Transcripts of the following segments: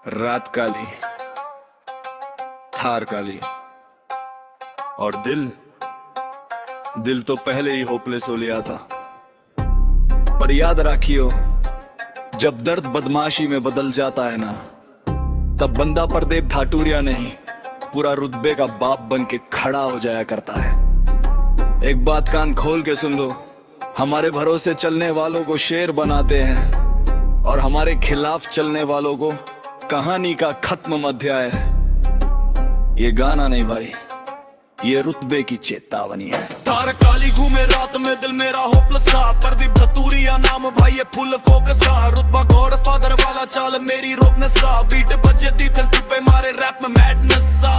रात काली, थार काली और दिल दिल तो पहले ही होपलेस हो लिया था। पर याद रखियो, जब दर्द बदमाशी में बदल जाता है ना, तब बंदा प्रदीप धाटुरिया नहीं, पूरा रुतबे का बाप बन के खड़ा हो जाया करता है। एक बात कान खोल के सुन लो, हमारे भरोसे चलने वालों को शेर बनाते हैं और हमारे खिलाफ चलने वालों को कहानी का खत्म अध्याय है। ये गाना नहीं भाई, ये रुतबे की चेतावनी है। तार काली घूमे रात में, दिल मेरा होपलेस सा। प्रदीप धाटुरिया नाम भाई, ये फुल फोकस सा। रुतबा गॉड फादर वाला, चाल मेरी रोकने सा। बीट बजे दी दिल पे मारे रैप में मैडनेस सा।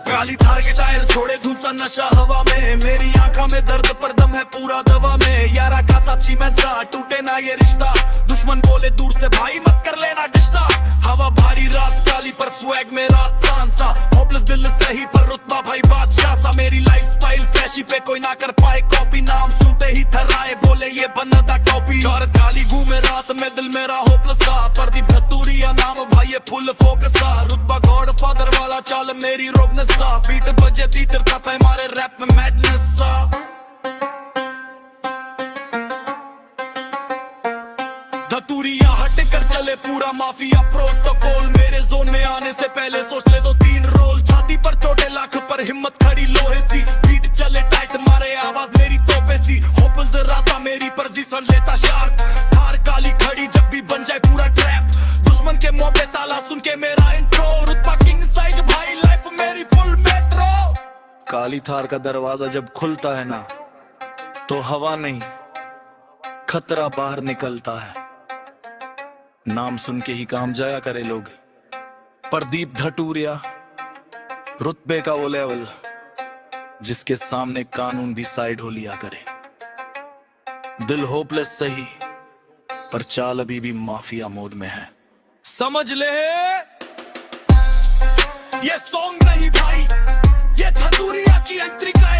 काली थार के टायर छोड़े धुन सा नशा हवा में। मेरी आंखों में दर्द पर दम है पूरा दवा में। यारा का साची मैं सा, टूटे ना ये रिश्ता। दुश्मन बोले दूर से भाई मत कर लेना डिश्ता। हवा भारी रात काली पर स्वैग में रात सांसा। होपलेस दिल सही पर रुतबा भाई बादशाह सा। मेरी लाइफ स्टाइल फ्लैशी पे कोई ना कर पाए कॉपी। नाम सुनते ही थर्राए बोले ये बनता टॉपी। और काली घूमे रात में, दिल मेरा होपलेस सा। प्रदीप धाटुरिया नाम भाई, ये फुल फोकस सा। रुतबा गॉड फादर वाला, चाल मेरी रोकने सा। बीट बजे दी तिरका पे मारे रैप में मैडनेस सा। धाटुरिया हट कर चले पूरा माफिया प्रोटोकॉल। मेरे जोन में आने से पहले सोच ले 2-3 रोल। छाती पर चोटे लाख पर हिम्मत खड़ी लोहे सी। बीट चले टाइट मारे आवाज मेरी तोपे सी। होपल राता मेरी पर जिसन लेता शार्प। थार काली खड़ी जब भी बन जाए पूरा ट्रैप। दुश्मन के मुंह पे ताला सुन के मेरा इंट्रो। रुतबा किंग साइज भाई, लाइफ मेरी फुल मेट्रो। काली थार का दरवाजा जब खुलता है ना, तो हवा नहीं खतरा बाहर निकलता है। नाम सुन के ही काम जाया करे लोग। प्रदीप धाटुरिया, रुतबे का वो लेवल जिसके सामने कानून भी साइड हो लिया करे। दिल होपलेस सही, पर चाल अभी भी माफिया मोड में है। समझ ले, ये सॉन्ग नहीं भाई, ये धाटुरिया की एंट्री का